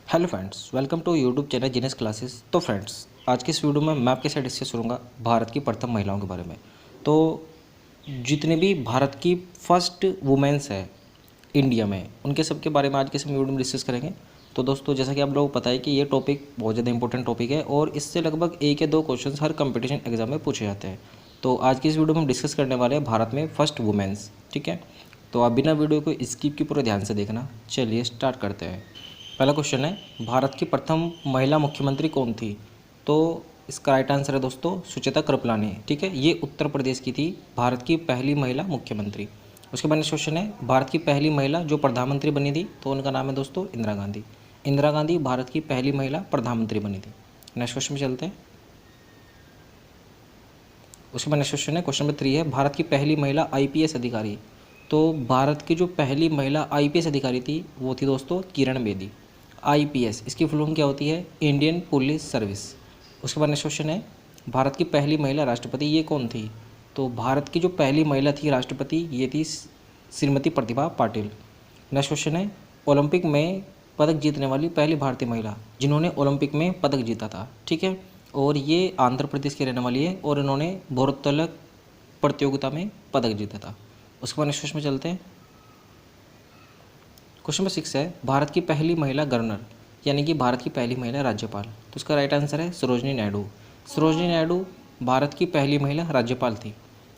Hello friends, welcome to YouTube channel genius classes. तो friends, आज की इस वीडियो में मैं आपके साथ डिस्कस करूँगा भारत की प्रथम महिलाओं के बारे में। तो जितने भी भारत की फर्स्ट वुमेन्स है इंडिया में, उनके सब के बारे में आज के इस वीडियो में डिस्कस करेंगे। तो दोस्तों, जैसा कि आप लोगों को पता है कि ये टॉपिक बहुत ज़्यादा इंपॉर्टेंट टॉपिक है और इससे लगभग एक या दो क्वेश्चन हर कंपटीशन एग्जाम में पूछे जाते हैं। तो आज की इस वीडियो में हम डिस्कस करने वाले हैं भारत में फर्स्ट वुमेन्स। ठीक है, तो आप बिना वीडियो को स्किप की पूरे ध्यान से देखना। चलिए स्टार्ट करते हैं। पहला क्वेश्चन है, भारत की प्रथम महिला मुख्यमंत्री कौन थी? तो इसका राइट आंसर है दोस्तों सुचेता कृपलानी। ठीक है, ये उत्तर प्रदेश की थी, भारत की पहली महिला मुख्यमंत्री। उसके बाद नेक्स्ट क्वेश्चन है, भारत की पहली महिला जो प्रधानमंत्री बनी थी, तो उनका नाम है दोस्तों इंदिरा गांधी। इंदिरा गांधी भारत की पहली महिला प्रधानमंत्री बनी थी। नेक्स्ट क्वेश्चन में चलते हैं। उसके बाद नेक्स्ट क्वेश्चन है, क्वेश्चन नंबर 3 है, भारत की पहली महिला आईपीएस अधिकारी। तो भारत की जो पहली महिला आईपीएस अधिकारी थी वो थी दोस्तों किरण बेदी। आईपीएस इसकी फुल फॉर्म क्या होती है? Indian police service. उसके बाद नेक्स्ट क्वेश्चन है, भारत की पहली महिला राष्ट्रपति ये कौन थी? तो भारत की जो पहली महिला थी राष्ट्रपति ये थी श्रीमती प्रतिभा पाटिल। नेक्स्ट क्वेश्चन है, ओलंपिक में पदक जीतने वाली पहली भारतीय महिला जिन्होंने ओलंपिक में पदक जीता था। ठीक है, और ये आंध्र प्रदेश की रहने वाली है और इन्होंने भारोत्तोलक प्रतियोगिता में पदक जीता था। उसके बाद नेक्स्ट क्वेश्चन में चलते हैं। क्वेश्चन नंबर 6 है, भारत की पहली महिला गवर्नर यानी कि भारत की पहली महिला राज्यपाल। तो इसका राइट आंसर है सरोजनी नायडू। सरोजनी नायडू भारत की पहली महिला राज्यपाल थी।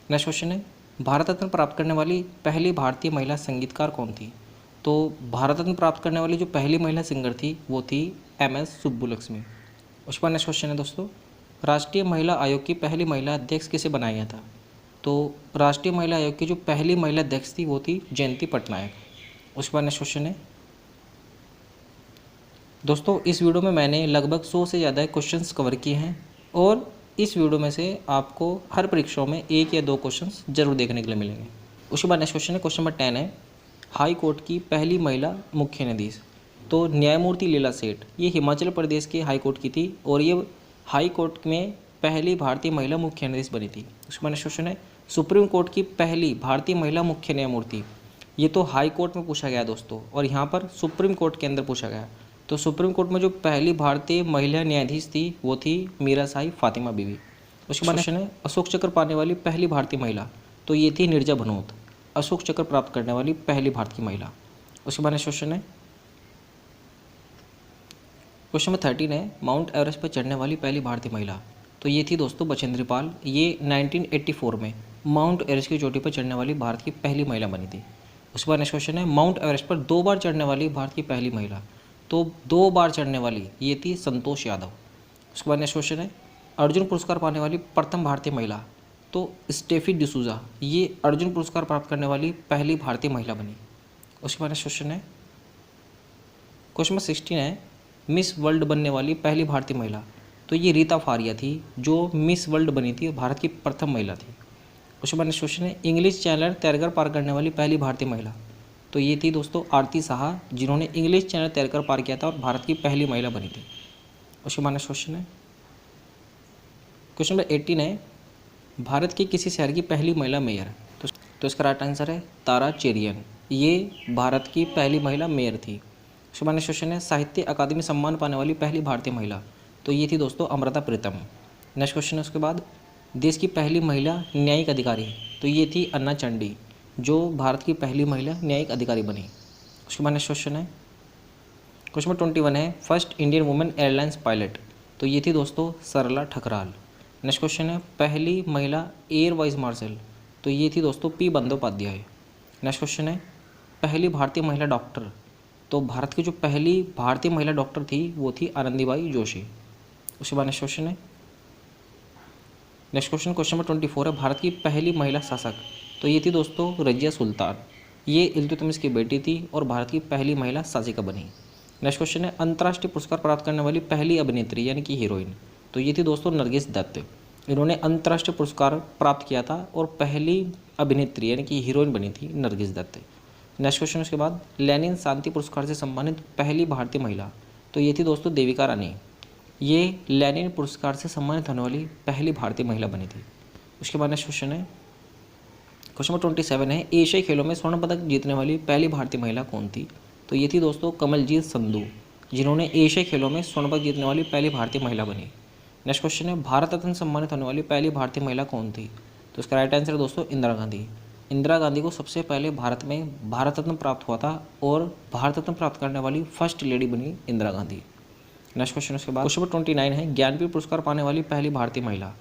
नेक्स्ट क्वेश्चन है, भारत रत्न प्राप्त करने वाली पहली भारतीय महिला संगीतकार कौन थी? तो भारत रत्न प्राप्त करने वाली जो पहली महिला सिंगर थी वो थी MS सुब्बुलक्ष्मी। उसके बाद नेक्स्ट क्वेश्चन है दोस्तों, राष्ट्रीय महिला आयोग की पहली महिला अध्यक्ष किसे बनाया गया था? तो राष्ट्रीय महिला आयोग की जो पहली महिला अध्यक्ष थी वो थी जयंती पटनायक। उसके बाद नेक्स्ट क्वेश्चन है दोस्तों, इस वीडियो में मैंने लगभग 100 से ज़्यादा क्वेश्चंस कवर किए हैं और इस वीडियो में से आपको हर परीक्षाओं में एक या दो क्वेश्चंस जरूर देखने के लिए मिलेंगे। उसके बाद नेक्स्ट क्वेश्चन है, क्वेश्चन नंबर 10 है, हाई कोर्ट की पहली महिला मुख्य न्यायाधीश। तो न्यायमूर्ति लीला सेठ ये हिमाचल प्रदेश के हाई कोर्ट की थी और ये हाई कोर्ट में पहली भारतीय महिला मुख्य न्यायाधीश बनी थी। उसके बाद नेक्स्ट क्वेश्चन है, सुप्रीम कोर्ट की पहली भारतीय महिला मुख्य न्यायमूर्ति। ये तो हाई कोर्ट में पूछा गया दोस्तों और यहाँ पर सुप्रीम कोर्ट के अंदर पूछा गया। तो सुप्रीम कोर्ट में जो पहली भारतीय महिला न्यायाधीश थी वो थी मीरा साहिब फातिमा बीवी। उसके बाद क्वेश्चन है, अशोक चक्र पाने वाली पहली भारतीय महिला। तो ये थी नीरजा भनोत, अशोक चक्र प्राप्त करने वाली पहली भारतीय महिला। उसके बाद क्वेश्चन है, क्वेश्चन नंबर 13 है, माउंट एवरेस्ट पर चढ़ने वाली पहली भारतीय महिला। तो ये थी दोस्तों बचेंद्री पाल। ये 1984 में माउंट एवरेस्ट की चोटी पर चढ़ने वाली भारत की पहली महिला बनी थी। उसके बाद नेक्स्ट क्वेश्चन है, माउंट एवरेस्ट पर 2 बार चढ़ने वाली भारत की पहली महिला। तो 2 बार चढ़ने वाली ये थी संतोष यादव। उसके बाद नेक्स्ट क्वेश्चन है, अर्जुन पुरस्कार पाने वाली प्रथम भारतीय महिला। तो स्टेफी डिसूजा ये अर्जुन पुरस्कार प्राप्त करने वाली पहली भारतीय महिला बनी। उसके बाद नेक्स्ट क्वेश्चन है, क्वेश्चन नंबर 16 है, मिस वर्ल्ड बनने वाली पहली भारतीय महिला। तो ये रीता फारिया थी जो मिस वर्ल्ड बनी थी, भारत की प्रथम महिला थी। उसके बाद नेक्स्ट क्वेश्चन है, इंग्लिश चैनल तैरकर पार करने वाली पहली भारतीय महिला। तो ये थी दोस्तों आरती साहा जिन्होंने इंग्लिश चैनल तैरकर पार किया था और भारत की पहली महिला बनी थी। उसके बाद नेक्स्ट क्वेश्चन है, क्वेश्चन नंबर 18 है, भारत के किसी शहर की पहली महिला मेयर। तो इसका राइट आंसर है तारा चेरियन। ये भारत की पहली महिला मेयर थी। उसके बाद नेक्स्ट क्वेश्चन है, साहित्य अकादमी सम्मान पाने वाली पहली भारतीय महिला। तो ये थी दोस्तों अमृता प्रीतम। नेक्स्ट क्वेश्चन है उसके बाद, देश की पहली महिला न्यायिक अधिकारी। तो ये थी अन्ना चंडी जो भारत की पहली महिला न्यायिक अधिकारी बनी। उसके बाद नेक्स्ट क्वेश्चन है, क्वेश्चन नंबर 21 है, first Indian women airlines pilot. तो ये थी दोस्तों सरला ठकराल। नेक्स्ट क्वेश्चन है, पहली महिला एयर वाइस मार्शल। तो ये थी दोस्तों पी बंदोपाध्याय। नेक्स्ट क्वेश्चन है, पहली भारतीय महिला डॉक्टर। तो भारत की जो पहली भारतीय महिला डॉक्टर थी वो थी आनंदीबाई जोशी। उसके बाद नेक्स्ट क्वेश्चन है, क्वेश्चन नंबर 24 है, भारत की पहली महिला शासक। तो ये थी दोस्तों रजिया सुल्तान। ये इल्तुतमिश की बेटी थी और भारत की पहली महिला शासिका बनी। नेक्स्ट क्वेश्चन है, अंतर्राष्ट्रीय पुरस्कार प्राप्त करने वाली पहली अभिनेत्री यानी कि हीरोइन। तो ये थी दोस्तों नरगिस दत्त। इन्होंने अंतर्राष्ट्रीय पुरस्कार प्राप्त किया था और पहली अभिनेत्री यानी कि हीरोइन बनी थी नरगिस दत्त। नेक्स्ट क्वेश्चन उसके बाद, लेनिन शांति पुरस्कार से सम्मानित पहली भारतीय महिला। तो ये थी दोस्तों देविका रानी। ये लेनिन पुरस्कार से सम्मानित होने वाली पहली भारतीय महिला बनी थी। उसके बाद नेक्स्ट क्वेश्चन है, क्वेश्चन नंबर 27 है, एशियाई खेलों में स्वर्ण पदक जीतने वाली पहली भारतीय महिला कौन थी? तो ये थी दोस्तों कमलजीत संधू। जिन्होंने एशियाई खेलों में स्वर्ण पदक जीतने वाली पहली भारतीय महिला बनी। नेक्स्ट क्वेश्चन है, भारत रत्न सम्मानित होने वाली पहली भारतीय महिला कौन थी? तो इसका राइट आंसर है दोस्तों इंदिरा गांधी। इंदिरा गांधी को सबसे पहले भारत में भारत रत्न प्राप्त हुआ था और भारत रत्न प्राप्त करने वाली फर्स्ट लेडी बनी इंदिरा गांधी। नेक्स्ट क्वेश्चन उसके बाद क्वेश्चन नंबर 29 है, ज्ञानपीठ पुरस्कार पाने वाली पहली भारतीय महिला।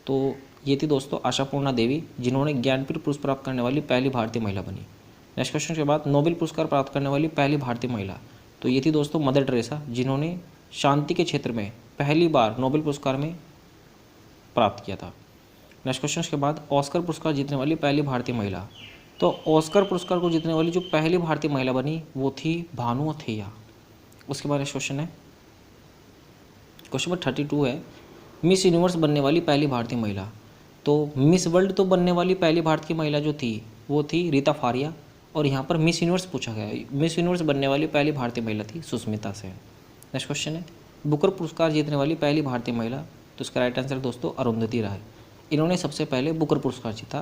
तो ये थी दोस्तों आशापूर्णा देवी, जिन्होंने ज्ञानपीठ पुरस्कार प्राप्त करने वाली पहली भारतीय महिला बनी। नेक्स्ट क्वेश्चन के बाद नोबेल पुरस्कार प्राप्त करने वाली पहली भारतीय महिला। तो ये थी दोस्तों मदर टेरेसा, जिन्होंने शांति के क्षेत्र में पहली बार नोबेल पुरस्कार में प्राप्त किया था। नेक्स्ट क्वेश्चन के बाद ऑस्कर पुरस्कार जीतने वाली पहली भारतीय महिला। तो ऑस्कर पुरस्कार को जीतने वाली जो पहली भारतीय महिला बनी वो थी भानु अथैया। उसके बाद नेक्स्ट क्वेश्चन है, क्वेश्चन नंबर 32 है, मिस यूनिवर्स बनने वाली पहली भारतीय महिला। तो मिस वर्ल्ड तो बनने वाली पहली भारतीय महिला जो थी वो थी रीता फारिया, और यहाँ पर मिस यूनिवर्स पूछा गया है। मिस यूनिवर्स बनने वाली पहली भारतीय महिला थी सुष्मिता सेन। नेक्स्ट क्वेश्चन है, बुकर पुरस्कार जीतने वाली पहली भारतीय महिला। तो इसका राइट आंसर दोस्तों अरुंधति राय, इन्होंने सबसे पहले बुकर पुरस्कार जीता।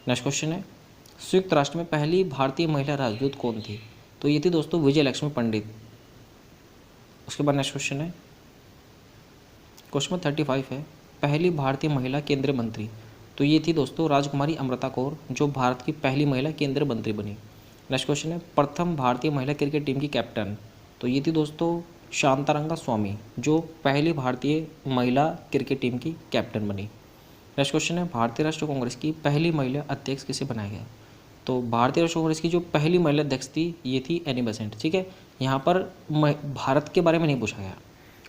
नेक्स्ट क्वेश्चन है, संयुक्त राष्ट्र में पहली भारतीय महिला राजदूत कौन थी? तो ये थी दोस्तों विजय लक्ष्मी पंडित। उसके बाद नेक्स्ट क्वेश्चन है, क्वेश्चन नंबर 35 है, पहली भारतीय महिला केंद्रीय मंत्री। तो ये थी दोस्तों राजकुमारी अमृता कौर, जो भारत की पहली महिला केंद्रीय मंत्री बनी। नेक्स्ट क्वेश्चन है, प्रथम भारतीय महिला क्रिकेट टीम की कैप्टन। तो ये थी दोस्तों शांतारंगा स्वामी, जो पहली भारतीय महिला क्रिकेट टीम की कैप्टन बनी। नेक्स्ट क्वेश्चन है, भारतीय राष्ट्रीय कांग्रेस की पहली महिला अध्यक्ष किसे बनाया गया? तो भारतीय राष्ट्रीय कांग्रेस की जो पहली महिला अध्यक्ष थी ये थी एनी बेसेंट। ठीक है, यहाँ पर भारत के बारे में नहीं पूछा गया।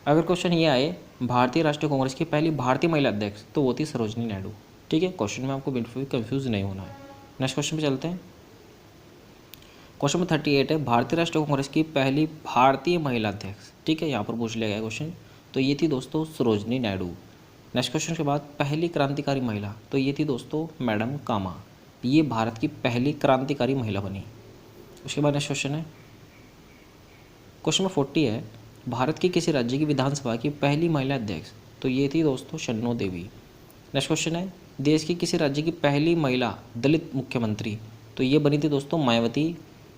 अगर क्वेश्चन ये आए भारतीय राष्ट्रीय कांग्रेस की पहली भारतीय महिला अध्यक्ष, तो वो थी सरोजनी नायडू। ठीक है, क्वेश्चन में आपको बिल्कुल भी कंफ्यूज नहीं होना है। नेक्स्ट क्वेश्चन पे चलते हैं। क्वेश्चन नंबर 38 है, भारतीय राष्ट्रीय कांग्रेस की पहली भारतीय महिला अध्यक्ष। ठीक है, यहाँ पर पूछ लिया गया क्वेश्चन। तो ये थी दोस्तों सरोजनी नायडू। नेक्स्ट क्वेश्चन के बाद पहली क्रांतिकारी महिला। तो ये थी दोस्तों मैडम कामा, ये भारत की पहली क्रांतिकारी महिला बनी। उसके बाद नेक्स्ट क्वेश्चन है, क्वेश्चन नंबर 40 है, भारत की किसी राज्य की विधानसभा की पहली महिला अध्यक्ष। तो ये थी दोस्तों शन्नो देवी। नेक्स्ट क्वेश्चन है, देश की किसी राज्य की पहली महिला दलित मुख्यमंत्री। तो ये बनी थी दोस्तों मायावती,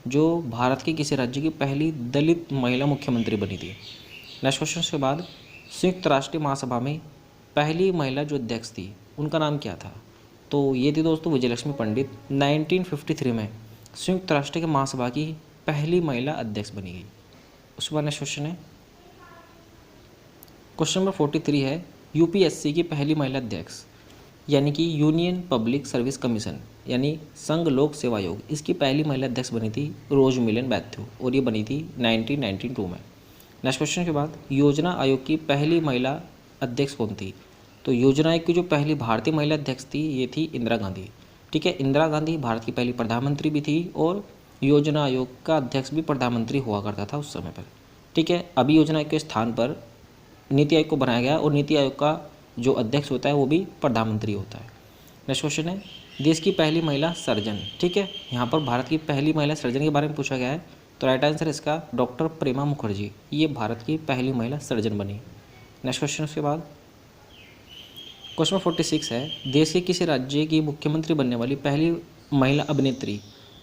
जो भारत की किसी राज्य की पहली दलित महिला मुख्यमंत्री बनी थी। नेक्स्ट क्वेश्चन के बाद संयुक्त राष्ट्र महासभा में पहली महिला जो अध्यक्ष थी उनका नाम क्या था? तो ये थी दोस्तों विजयलक्ष्मी पंडित। 1953 में संयुक्त राष्ट्र के महासभा की पहली महिला अध्यक्ष बनी गई। उसके बाद नेक्स्ट क्वेश्चन है, क्वेश्चन नंबर 43 है, यूपीएससी की पहली महिला अध्यक्ष यानी कि यूनियन पब्लिक सर्विस कमीशन यानी संघ लोक सेवा आयोग, इसकी पहली महिला अध्यक्ष बनी थी रोज मिलन मैथ्यू, और ये बनी थी 1992 में। नेक्स्ट क्वेश्चन के बाद योजना आयोग की पहली महिला अध्यक्ष कौन थी? तो योजना आयोग की जो पहली भारतीय महिला अध्यक्ष थी ये थी इंदिरा गांधी। ठीक है, इंदिरा गांधी भारत की पहली प्रधानमंत्री भी थी और योजना आयोग का अध्यक्ष भी प्रधानमंत्री हुआ करता था उस समय पर। ठीक है, अभी योजना आयोग के स्थान पर नीति आयोग को बनाया गया और नीति आयोग का जो अध्यक्ष होता है वो भी प्रधानमंत्री होता है। नेक्स्ट क्वेश्चन है, देश की पहली महिला सर्जन। ठीक है, यहाँ पर भारत की पहली महिला सर्जन के बारे में पूछा गया है। तो राइट आंसर इसका डॉक्टर प्रेमा मुखर्जी, ये भारत की पहली महिला सर्जन बनी। नेक्स्ट क्वेश्चन उसके बाद क्वेश्चन नंबर 46 है, देश के किसी राज्य की मुख्यमंत्री बनने वाली पहली महिला अभिनेत्री।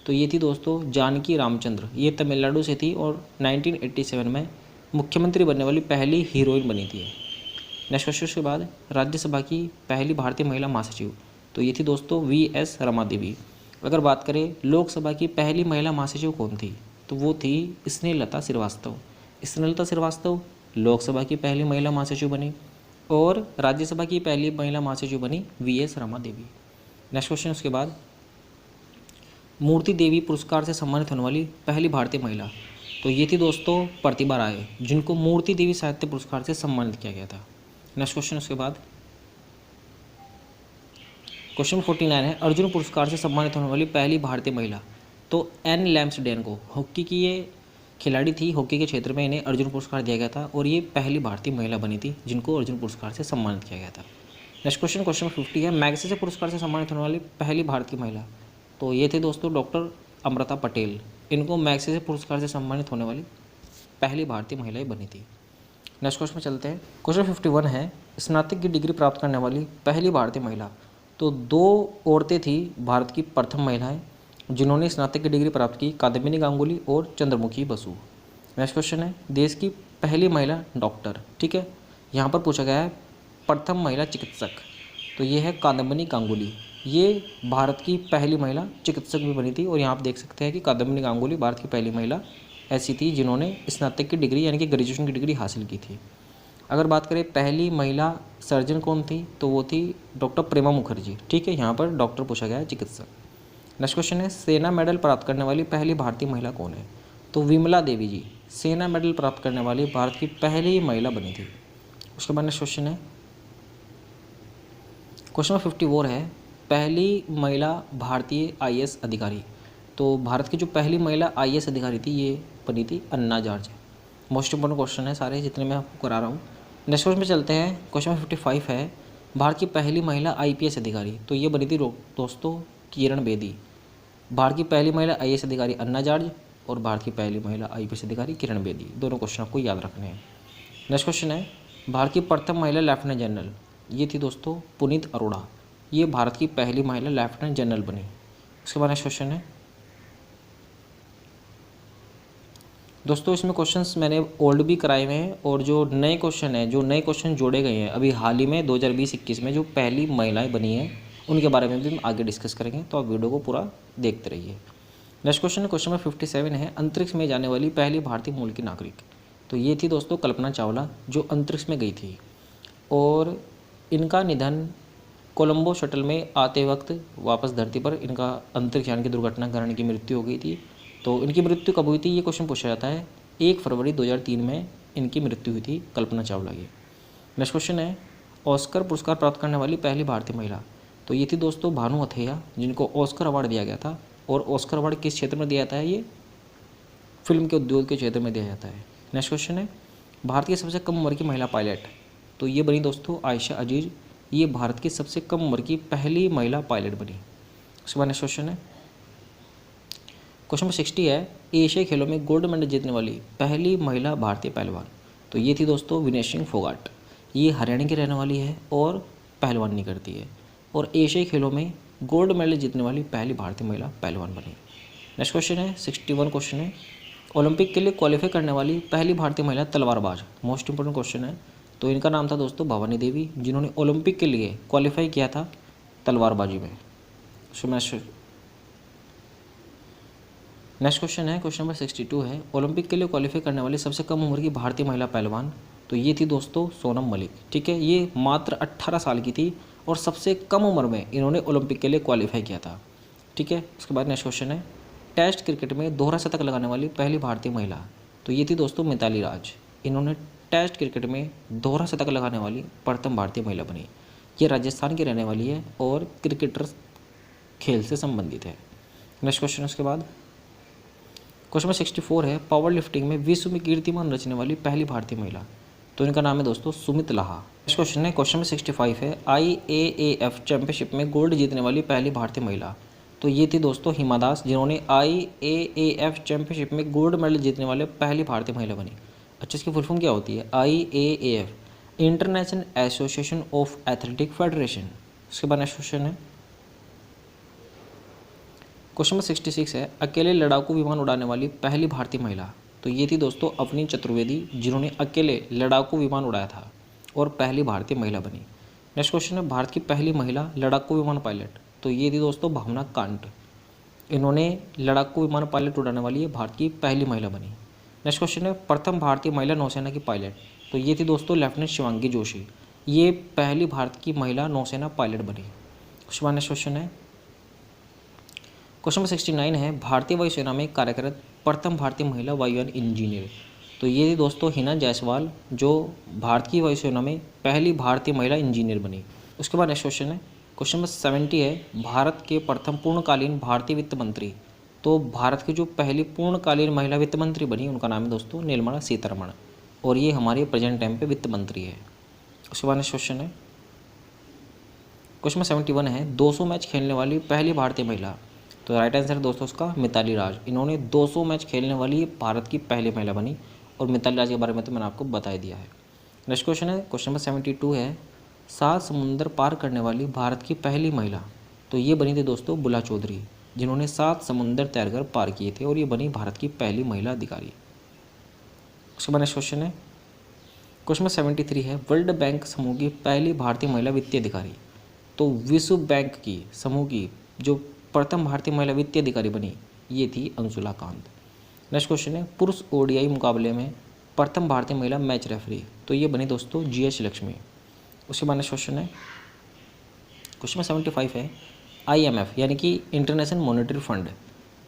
तो ये थी दोस्तों जानकी रामचंद्र, ये तमिलनाडु से थी और 1987 में मुख्यमंत्री बनने वाली पहली हीरोइन बनी थी। नेक्स्ट क्वेश्चन के बाद राज्यसभा की पहली भारतीय महिला महासचिव। तो ये थी दोस्तों वीएस रमा देवी। अगर बात करें लोकसभा की पहली महिला महासचिव कौन थी, तो वो थी स्नेहलता श्रीवास्तव। स्नेहलता श्रीवास्तव लोकसभा की पहली महिला महासचिव बनी और राज्यसभा की पहली महिला महासचिव बनी VS Rama Devi. Next question उसके बाद मूर्ति देवी पुरस्कार से सम्मानित होने वाली पहली भारतीय महिला। तो ये थी दोस्तों प्रतिभा राय, जिनको मूर्ति देवी साहित्य पुरस्कार से सम्मानित किया गया था। नेक्स्ट क्वेश्चन उसके बाद क्वेश्चन 49 है, अर्जुन पुरस्कार से सम्मानित होने वाली पहली भारतीय महिला। तो एन लैम्सडेन को, हॉकी की ये खिलाड़ी थी, हॉकी के क्षेत्र में इन्हें अर्जुन पुरस्कार दिया गया था और ये पहली भारतीय महिला बनी थी जिनको अर्जुन पुरस्कार से सम्मानित किया गया था। नेक्स्ट क्वेश्चन 50 है, मैग्सेसे पुरस्कार से सम्मानित होने वाली पहली भारतीय महिला। तो ये थे दोस्तों डॉक्टर अमृता पटेल, इनको मैग्सेसे पुरस्कार से सम्मानित होने वाली पहली भारतीय महिला बनी थी। नेक्स्ट क्वेश्चन में चलते हैं। क्वेश्चन 51 है, स्नातक की डिग्री प्राप्त करने वाली पहली भारतीय महिला। तो 2 औरतें थी भारत की प्रथम महिलाएं जिन्होंने स्नातक की डिग्री प्राप्त की, कादम्बिनी गांगुली और चंद्रमुखी बसु। नेक्स्ट क्वेश्चन है देश की पहली महिला डॉक्टर, ठीक है। यहाँ पर पूछा गया है प्रथम महिला चिकित्सक, तो ये है कादम्बिनी गांगुली। ये भारत की पहली महिला चिकित्सक भी बनी थी। और यहाँ आप देख सकते हैं कि कादम्बिनी गांगुली भारत की पहली महिला ऐसी थी जिन्होंने स्नातक की डिग्री यानी कि ग्रेजुएशन की डिग्री हासिल की थी। अगर बात करें पहली महिला सर्जन कौन थी, तो वो थी डॉक्टर प्रेमा मुखर्जी, ठीक है। यहाँ पर डॉक्टर पूछा गया है चिकित्सक। नेक्स्ट क्वेश्चन है सेना मेडल प्राप्त करने वाली पहली भारतीय महिला कौन है, तो विमला देवी जी सेना मेडल प्राप्त करने वाली भारत की पहली महिला बनी थी। उसके बाद नेक्स्ट क्वेश्चन है क्वेश्चन नंबर 54 है पहली महिला भारतीय आईएएस अधिकारी, तो भारत की जो पहली महिला आईएएस अधिकारी थी ये बनी थी अन्ना जॉर्ज। मोस्ट इंपॉर्टेंट क्वेश्चन है सारे जितने मैं आपको करा रहा हूँ। नेक्स्ट क्वेश्चन में चलते हैं। क्वेश्चन नंबर 55 है भारत की पहली महिला आईपीएस अधिकारी, तो ये बनी थी दोस्तों किरण बेदी। भारत की पहली महिला आईएएस अधिकारी अन्ना जॉर्ज और भारत की पहली महिला आईपीएस अधिकारी किरण बेदी, दोनों क्वेश्चन आपको याद रखने हैं। नेक्स्ट क्वेश्चन है भारत की प्रथम महिला लेफ्टिनेंट जनरल, ये थी दोस्तों पुनीत अरोड़ा। ये भारत की पहली महिला लेफ्टिनेंट जनरल बनी। उसके बाद नेक्स्ट क्वेश्चन है दोस्तों इसमें क्वेश्चंस मैंने ओल्ड भी कराए हुए हैं और जो नए क्वेश्चन हैं, जो नए क्वेश्चन जोड़े गए हैं अभी हाल ही में 2020-21 में जो पहली महिलाएं बनी हैं उनके बारे में भी हम आगे डिस्कस करेंगे, तो आप वीडियो को पूरा देखते रहिए। नेक्स्ट क्वेश्चन है क्वेश्चन नंबर 57 है अंतरिक्ष में जाने वाली पहली भारतीय मूल की नागरिक, तो ये थी दोस्तों कल्पना चावला जो अंतरिक्ष में गई थी। और इनका निधन कोलंबो शटल में आते वक्त वापस धरती पर इनका अंतरिक्ष यान की दुर्घटना कारण की मृत्यु हो गई थी। तो इनकी मृत्यु कब हुई थी ये क्वेश्चन पूछा जाता है। 1 फरवरी 2003 में इनकी मृत्यु हुई थी कल्पना चावला की। नेक्स्ट क्वेश्चन है ऑस्कर पुरस्कार प्राप्त करने वाली पहली भारतीय महिला, तो ये थी दोस्तों भानु अथैया जिनको ऑस्कर अवार्ड दिया गया था। और ऑस्कर अवार्ड किस क्षेत्र में दिया जाता है, ये फिल्म के उद्योग के क्षेत्र में दिया जाता है। नेक्स्ट क्वेश्चन है भारत की सबसे कम उम्र की महिला पायलट, तो ये बनी दोस्तों आयशा अजीज। ये भारत की सबसे कम उम्र की पहली महिला पायलट बनी। उसके बाद नेक्स्ट क्वेश्चन है क्वेश्चन नंबर 60 है एशियाई खेलों में गोल्ड मेडल जीतने वाली पहली महिला भारतीय पहलवान, तो ये थी दोस्तों विनेश सिंह फोगाट। ये हरियाणा की रहने वाली है और पहलवानी करती है और एशियाई खेलों में गोल्ड मेडल जीतने वाली पहली भारतीय महिला पहलवान बनी। नेक्स्ट क्वेश्चन है 61 क्वेश्चन है ओलंपिक के लिए क्वालिफाई करने वाली पहली भारतीय महिला तलवारबाज। मोस्ट इंपोर्टेंट क्वेश्चन है, तो इनका नाम था दोस्तों भवानी देवी जिन्होंने ओलंपिक के लिए क्वालिफाई किया था तलवारबाजी में। नेक्स्ट क्वेश्चन है क्वेश्चन नंबर 62 है ओलंपिक के लिए क्वालिफाई करने वाली सबसे कम उम्र की भारतीय महिला पहलवान, तो ये थी दोस्तों सोनम मलिक, ठीक है। ये मात्र 18 साल की थी और सबसे कम उम्र में इन्होंने ओलंपिक के लिए क्वालिफाई किया था, ठीक है। उसके बाद नेक्स्ट क्वेश्चन है टेस्ट क्रिकेट में दोहरा शतक लगाने वाली पहली भारतीय महिला, तो ये थी दोस्तों मिताली राज। इन्होंने टेस्ट क्रिकेट में दोहरा शतक लगाने वाली प्रथम भारतीय महिला बनी। ये राजस्थान की रहने वाली है और क्रिकेटर खेल से संबंधित है। नेक्स्ट क्वेश्चन उसके बाद क्वेश्चन नंबर 64 है पावर लिफ्टिंग में विश्व में कीर्तिमान रचने वाली पहली भारतीय महिला, तो इनका नाम है दोस्तों सुमित लाहा। नेक्स्ट क्वेश्चन है क्वेश्चन नंबर 65 है IAAF चैंपियनशिप में गोल्ड जीतने वाली पहली भारतीय महिला, तो ये थी दोस्तों हिमा दास जिन्होंने IAAF चैंपियनशिप में गोल्ड मेडल जीतने वाले पहली भारतीय महिला बनी। अच्छा इसकी फुल फॉर्म क्या होती है, IAAF international association of athletic federation. उसके बाद नेक्स्ट क्वेश्चन है क्वेश्चन नंबर 66 है अकेले लड़ाकू विमान उड़ाने वाली पहली भारतीय महिला, तो ये थी दोस्तों अवनी चतुर्वेदी जिन्होंने अकेले लड़ाकू विमान उड़ाया था और पहली भारतीय महिला बनी। नेक्स्ट क्वेश्चन है भारत की पहली महिला लड़ाकू विमान पायलट, तो ये थी दोस्तों भावना कांट। इन्होंने लड़ाकू विमान पायलट उड़ाने वाली ये भारत की पहली महिला बनी। नेक्स्ट क्वेश्चन है प्रथम भारतीय महिला नौसेना की पायलट, तो ये थी दोस्तों लेफ्टिनेंट शिवांगी जोशी। ये पहली भारत की महिला नौसेना पायलट बनी। उसके बाद नेक्स्ट क्वेश्चन है क्वेश्चन नंबर 69 है भारतीय वायुसेना में कार्यरत प्रथम भारतीय महिला वायुयान इंजीनियर, तो ये थी दोस्तों हिना जायसवाल जो भारत की वायुसेना में पहली भारतीय महिला इंजीनियर बनी। उसके बाद नेक्स्ट क्वेश्चन है क्वेश्चन नंबर 70 है भारत के प्रथम पूर्णकालीन भारतीय वित्त मंत्री, तो भारत की जो पहली पूर्णकालीन महिला वित्त मंत्री बनी उनका नाम है दोस्तों निर्मला सीतारमण और ये हमारे प्रेजेंट टाइम पे वित्त मंत्री है। उसके बाद नेक्स्ट क्वेश्चन है क्वेश्चन नंबर 71 है 200 मैच खेलने वाली पहली भारतीय महिला, तो राइट आंसर है दोस्तों उसका मिताली राज। इन्होंने 200 मैच खेलने वाली भारत की पहली महिला बनी और मिताली राज के बारे में तो मैंने आपको बता ही दिया है। नेक्स्ट क्वेश्चन है क्वेश्चन नंबर 72 है 7 समुंदर पार करने वाली भारत की पहली महिला, तो ये बनी थी दोस्तों बुला चौधरी जिन्होंने 7 समुंदर तैरकर पार किए थे और ये बनी भारत की पहली महिला अधिकारी। उसके बाद नेक्स्ट क्वेश्चन है, क्वेश्चन नंबर 73 है, वर्ल्ड बैंक समूह की पहली भारतीय महिला वित्तीय अधिकारी। तो विश्व बैंक की समूह की जो प्रथम भारतीय महिला वित्तीय अधिकारी बनी ये थी अंशुला कांत। नेक्स्ट क्वेश्चन है, पुरुष ओडीआई मुकाबले में प्रथम भारतीय महिला मैच रेफरी। तो ये बनी दोस्तों जीएच लक्ष्मी। उसके बाद नेक्स्ट क्वेश्चन है, क्वेश्चन नंबर 75 है, आईएमएफ यानी कि इंटरनेशनल मॉनेटरी फंड,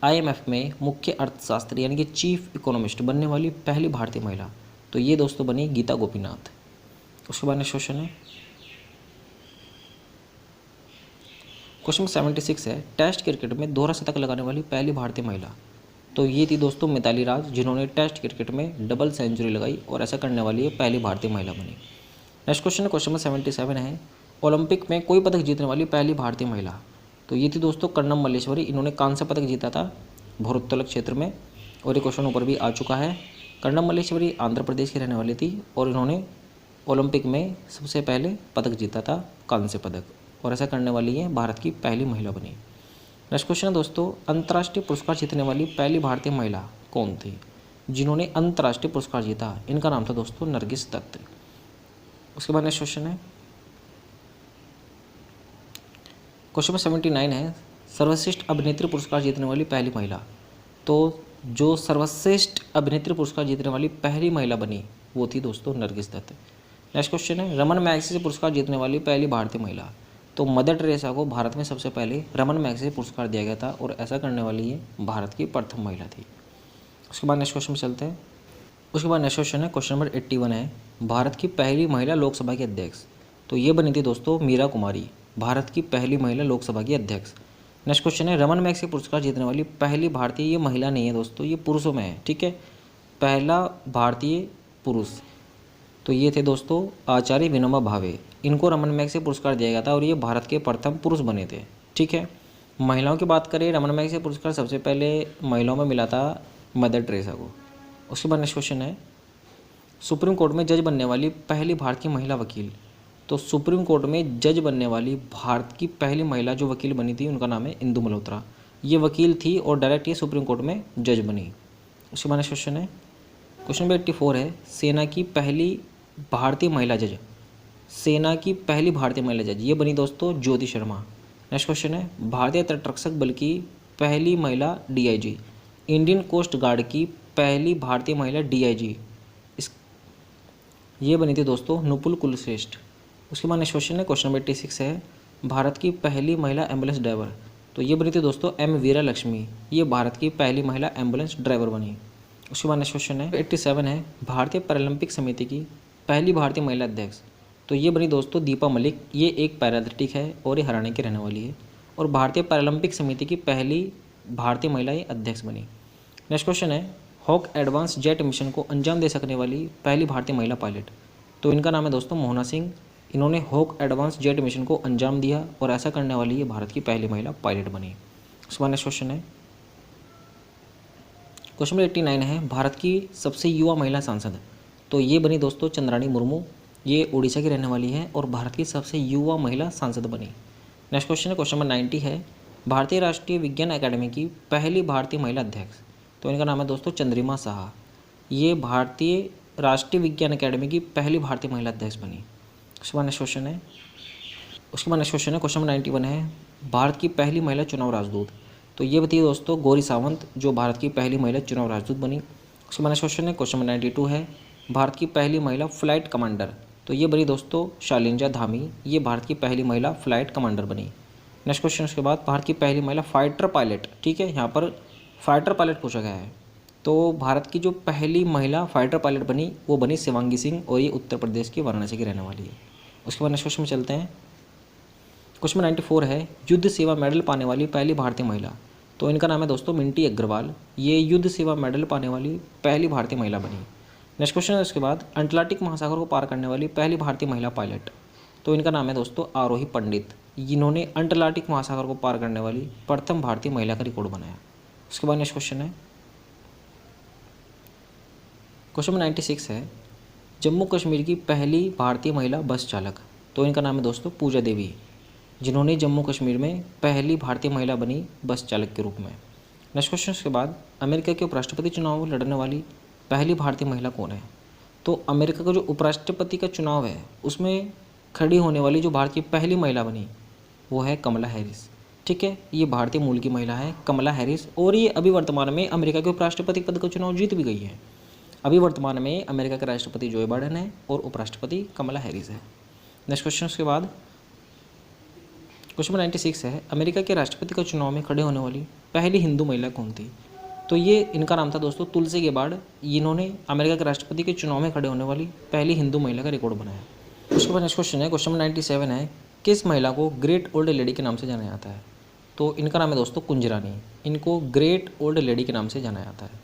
आईएमएफ में मुख्य अर्थशास्त्री यानी कि चीफ इकोनॉमिस्ट बनने वाली पहली भारतीय महिला। तो ये दोस्तों बनी गीता गोपीनाथ। उसके बाद नेक्स्ट क्वेश्चन है, क्वेश्चन नंबर 76 है, टेस्ट क्रिकेट में दोहरा शतक लगाने वाली पहली भारतीय महिला। तो ये थी दोस्तों मिताली राज, जिन्होंने टेस्ट क्रिकेट में डबल सेंचुरी लगाई और ऐसा करने वाली ये पहली भारतीय महिला बनी। नेक्स्ट क्वेश्चन है, क्वेश्चन नंबर 77 है, ओलंपिक में कोई पदक जीतने वाली पहली भारतीय महिला। तो ये थी दोस्तों कर्णम मल्लेश्वरी, इन्होंने कांस्य पदक जीता था भारोत्तोलक क्षेत्र में और ये क्वेश्चन ऊपर भी आ चुका है। कर्णम मल्लेश्वरी आंध्र प्रदेश की रहने वाली थी और इन्होंने ओलंपिक में सबसे पहले पदक जीता था, कांस्य पदक, और ऐसा करने वाली ये भारत की पहली महिला बनी। नेक्स्ट क्वेश्चन है दोस्तों, अंतर्राष्ट्रीय पुरस्कार जीतने वाली पहली भारतीय महिला कौन थी जिन्होंने अंतर्राष्ट्रीय पुरस्कार जीता? इनका नाम था दोस्तों नरगिस दत्त। उसके बाद नेक्स्ट क्वेश्चन है, क्वेश्चन नंबर 79 है, सर्वश्रेष्ठ अभिनेत्री पुरस्कार जीतने वाली पहली महिला। तो जो सर्वश्रेष्ठ अभिनेत्री पुरस्कार जीतने वाली पहली महिला बनी वो थी दोस्तों नरगिस दत्त। नेक्स्ट क्वेश्चन है, रमन मैग्सेसे पुरस्कार जीतने वाली पहली भारतीय महिला। तो मदर टेरेसा को भारत में सबसे पहले रमन मैग्सेसे पुरस्कार दिया गया था और ऐसा करने वाली ये भारत की प्रथम महिला थी। उसके बाद नेक्स्ट क्वेश्चन में चलते हैं। उसके बाद नेक्स्ट क्वेश्चन है, क्वेश्चन नंबर 81 है, भारत की पहली महिला लोकसभा की अध्यक्ष। तो ये बनी थी दोस्तों मीरा कुमारी, भारत की पहली महिला लोकसभा की अध्यक्ष। नेक्स्ट क्वेश्चन है, रमन मैग्सेसे पुरस्कार जीतने वाली पहली भारतीय, ये महिला नहीं है दोस्तों, ये पुरुषों में है, ठीक है, पहला भारतीय पुरुष। तो ये थे दोस्तों आचार्य विनोबा भावे, इनको रमन मैग्सेसे पुरस्कार दिया गया था और ये भारत के प्रथम पुरुष बने थे, ठीक है। महिलाओं की बात करें, रमन मैग्सेसे पुरस्कार सबसे पहले महिलाओं में मिला था मदर टेरेसा को। उसके बाद नेक्स्ट क्वेश्चन है, सुप्रीम कोर्ट में जज बनने वाली पहली भारतीय महिला वकील। तो सुप्रीम कोर्ट में जज बनने वाली भारत की पहली महिला जो वकील बनी थी उनका नाम है इंदु मल्होत्रा। ये वकील थी और डायरेक्ट ये सुप्रीम कोर्ट में जज बनी। उसके बाद नेक्स्ट क्वेश्चन है, क्वेश्चन नंबर 84 है, सेना की पहली भारतीय महिला जज, सेना की पहली भारतीय महिला जज ये बनी दोस्तों ज्योति शर्मा। नेक्स्ट क्वेश्चन है, भारतीय तटरक्षक बल की पहली महिला डीआईजी, इंडियन कोस्ट गार्ड की पहली भारतीय महिला डीआईजी, इस ये बनी थी दोस्तों नुपुल कुलश्रेष्ठ। उसके बाद नेक्स्ट क्वेश्चन है, क्वेश्चन नंबर 86 है, भारत की पहली महिला एम्बुलेंस ड्राइवर। तो ये बनी थी दोस्तों एम वीरा लक्ष्मी, ये भारत की पहली महिला एम्बुलेंस ड्राइवर बनी। उसके बाद नेक्स्ट क्वेश्चन है 87 है, भारतीय पैरालंपिक समिति की पहली भारतीय महिला अध्यक्ष। तो ये बनी दोस्तों दीपा मलिक, ये एक पैराएथलेटिक है और ये हरियाणा की रहने वाली है और भारतीय पैरालंपिक समिति की पहली भारतीय महिला ये अध्यक्ष बनी। नेक्स्ट क्वेश्चन है, हॉक एडवांस जेट मिशन को अंजाम दे सकने वाली पहली भारतीय महिला पायलट। तो इनका नाम है दोस्तों मोहना सिंह, इन्होंने हॉक एडवांस जेट मिशन को अंजाम दिया और ऐसा करने वाली ये भारत की पहली महिला पायलट बनी। उसके बाद नेक्स्ट क्वेश्चन है, क्वेश्चन नंबर 89 है, भारत की सबसे युवा महिला सांसद। तो ये बनी दोस्तों चंद्राणी मुर्मू, ये उड़ीसा की रहने वाली है और भारत की सबसे युवा महिला सांसद बनी। नेक्स्ट क्वेश्चन है, क्वेश्चन नंबर 90 है, भारतीय राष्ट्रीय विज्ञान अकादमी की पहली भारतीय महिला अध्यक्ष। तो इनका नाम है दोस्तों चंद्रिमा साहा, ये भारतीय राष्ट्रीय विज्ञान अकादमी की पहली भारतीय महिला अध्यक्ष बनी। उसके बाद नेक्स्ट क्वेश्चन है, क्वेश्चन नंबर 91 है, भारत की पहली महिला चुनाव राजदूत। तो ये बताइए दोस्तों गौरी सावंत, जो भारत की पहली महिला चुनाव राजदूत बनी। उसके बाद नेक्स्ट क्वेश्चन है, क्वेश्चन नंबर 92 है, भारत की पहली महिला फ्लाइट कमांडर। तो ये बनी दोस्तों शालिंजा धामी, ये भारत की पहली महिला फ्लाइट कमांडर बनी। नेक्स्ट क्वेश्चन उसके बाद, भारत की पहली महिला फाइटर पायलट, ठीक है, यहाँ पर फाइटर पायलट पूछा गया है। तो भारत की जो पहली महिला फाइटर पायलट बनी वो बनी शिवांगी सिंह और ये उत्तर प्रदेश की वाराणसी की रहने वाली है। उसके बाद नेक्स्ट क्वेश्चन में चलते हैं, क्वेश्चन 94 है, युद्ध सेवा मेडल पाने वाली पहली भारतीय महिला। तो इनका नाम है दोस्तों मिंटी अग्रवाल, ये युद्ध सेवा मेडल पाने वाली पहली भारतीय महिला बनी। नेक्स्ट क्वेश्चन है उसके बाद, अंटार्कटिक महासागर को पार करने वाली पहली भारतीय महिला पायलट। तो इनका नाम है दोस्तों आरोही पंडित, इन्होंने अंटार्कटिक महासागर को पार करने वाली प्रथम भारतीय महिला का रिकॉर्ड बनाया। उसके बाद नेक्स्ट क्वेश्चन है, क्वेश्चन नंबर 96 है, जम्मू कश्मीर की पहली भारतीय महिला बस चालक। तो इनका नाम है दोस्तों पूजा देवी, जिन्होंने जम्मू कश्मीर में पहली भारतीय महिला बनी बस चालक के रूप में। नेक्स्ट क्वेश्चन के बाद, अमेरिका के उपराष्ट्रपति चुनाव में लड़ने वाली पहली भारतीय महिला कौन है? तो अमेरिका का जो उपराष्ट्रपति का चुनाव है उसमें खड़ी होने वाली जो भारत की पहली महिला बनी वो है कमला हैरिस। ठीक है, ये भारतीय मूल की महिला है कमला हैरिस, और ये अभी वर्तमान में अमेरिका के उपराष्ट्रपति पद का चुनाव जीत भी गई है। अभी वर्तमान में अमेरिका के राष्ट्रपति जो बाइडेन है और उपराष्ट्रपति कमला हैरिस है। नेक्स्ट क्वेश्चन उसके बाद क्वेश्चन नंबर 96 है, अमेरिका के राष्ट्रपति का चुनाव में खड़े होने वाली पहली हिंदू महिला कौन थी? तो ये इनका नाम था दोस्तों तुलसी गेबार्ड। इन्होंने अमेरिका के राष्ट्रपति के चुनाव में खड़े होने वाली पहली हिंदू महिला का रिकॉर्ड बनाया। उसके बाद नेक्स्ट क्वेश्चन है, क्वेश्चन नंबर 97 है, किस महिला को ग्रेट ओल्ड लेडी के नाम से जाना जाता है? तो इनका नाम है दोस्तों कुंज रानी। इनको ग्रेट ओल्ड लेडी के नाम से जाना जाता है।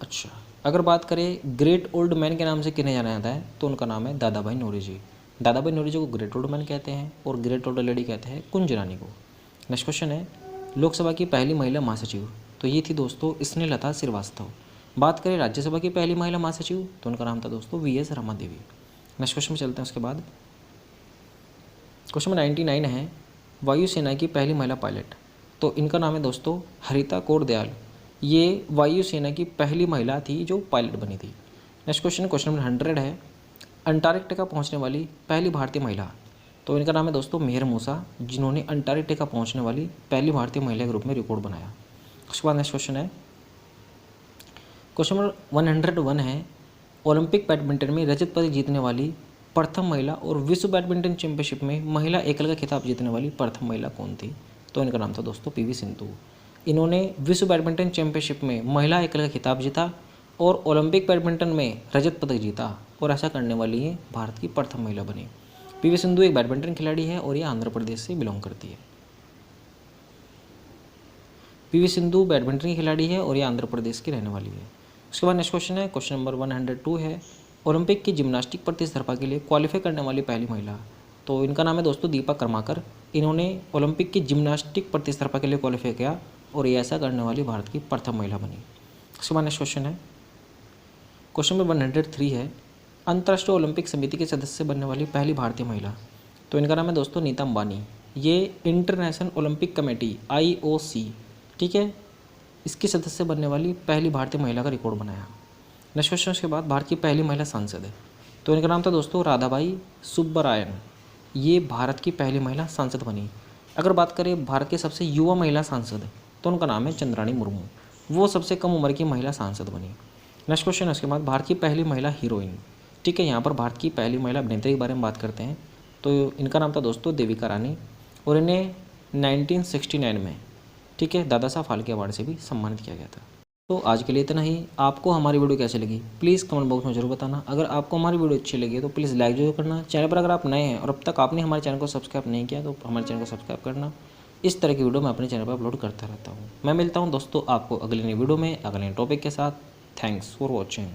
अच्छा, अगर बात करें ग्रेट ओल्ड मैन के नाम से किन्हें जाना जाता है तो उनका नाम है दादा भाई नौरोजी। दादा भाई नौरोजी को ग्रेट ओल्ड मैन कहते हैं और ग्रेट ओल्ड लेडी कहते हैं कुंज रानी को। नेक्स्ट क्वेश्चन है, लोकसभा की पहली महिला महासचिव, तो ये थी दोस्तों स्नेहलता श्रीवास्तव। बात करें राज्यसभा की पहली महिला महासचिव तो उनका नाम था दोस्तों VS Rama Devi. Next question में चलते हैं। उसके बाद क्वेश्चन नंबर 99 है, वायुसेना की पहली महिला पायलट, तो इनका नाम है दोस्तों हरिता कौर दयाल। ये वायुसेना की पहली महिला थी जो पायलट बनी थी। नेक्स्ट क्वेश्चन नंबर 100 है, अंटार्कटिका पहुंचने वाली पहली भारतीय महिला, तो इनका नाम है दोस्तों मेहर मूसा, जिन्होंने अंटार्कटिका पहुंचने वाली पहली भारतीय महिला के रूप में रिकॉर्ड बनाया। उसके बाद नेक्स्ट क्वेश्चन है, क्वेश्चन नंबर 101 है, ओलंपिक बैडमिंटन में रजत पदक जीतने वाली प्रथम महिला और विश्व बैडमिंटन चैंपियनशिप में महिला एकल का खिताब जीतने वाली प्रथम महिला कौन थी? तो इनका नाम था दोस्तों पीवी सिंधु। इन्होंने विश्व बैडमिंटन चैंपियनशिप में महिला एकल का खिताब जीता और ओलंपिक बैडमिंटन में रजत पदक जीता, और ऐसा करने वाली ये भारत की प्रथम महिला बनी। पीवी सिंधु एक बैडमिंटन खिलाड़ी है और ये आंध्र प्रदेश से बिलोंग करती है। पीवी सिंधु बैडमिंटन की खिलाड़ी है और ये आंध्र प्रदेश की रहने वाली है। उसके बाद नेक्स्ट क्वेश्चन है, क्वेश्चन नंबर 102 है, ओलंपिक की जिम्नास्टिक प्रतिस्पर्धा के लिए क्वालिफाई करने वाली पहली महिला, तो इनका नाम है दोस्तों दीपा कर्माकर। इन्होंने ओलंपिक की जिम्नास्टिक प्रतिस्पर्धा के लिए क्वालिफाई किया और ये ऐसा करने वाली भारत की प्रथम महिला बनी। उसके बाद नेक्स्ट क्वेश्चन है, क्वेश्चन नंबर 103 है, अंतर्राष्ट्रीय ओलंपिक समिति के सदस्य बनने वाली पहली भारतीय महिला, तो इनका नाम है दोस्तों नीता अंबानी। ये इंटरनेशनल ओलंपिक कमेटी IOC, ठीक है, इसकी सदस्य बनने वाली पहली भारतीय महिला का रिकॉर्ड बनाया। नेक्स्ट क्वेश्चन के बाद भारत की पहली महिला सांसद है, तो इनका नाम था दोस्तों राधाबाई सुब्बरायन। ये भारत की पहली महिला सांसद बनी। अगर बात करें भारत के सबसे युवा महिला सांसद तो उनका नाम है चंद्राणी मुर्मू। वो सबसे कम उम्र की महिला सांसद बनी। नेक्स्ट क्वेश्चन है उसके बाद भारत की पहली महिला हीरोइन, ठीक है, यहाँ पर भारत की पहली महिला अभिनेत्री के बारे में बात करते हैं। तो इनका नाम था दोस्तों देविका रानी और इन्हें 1969 में, ठीक है, दादा साहब फाल्के अवार्ड से भी सम्मानित किया गया था। तो आज के लिए इतना ही। आपको हमारी वीडियो कैसी लगी प्लीज़ कमेंट बॉक्स में जरूर बताना। अगर आपको हमारी वीडियो अच्छी लगी तो प्लीज़ लाइक जरूर करना। चैनल पर अगर आप नए हैं और अब तक आपने हमारे चैनल को सब्सक्राइब नहीं किया तो हमारे चैनल को सब्सक्राइब करना। इस तरह की वीडियो मैं अपने चैनल पर अपलोड करता रहता हूँ। मैं मिलता हूँ दोस्तों आपको अगले नई वीडियो में अगले टॉपिक के साथ। Thanks for watching.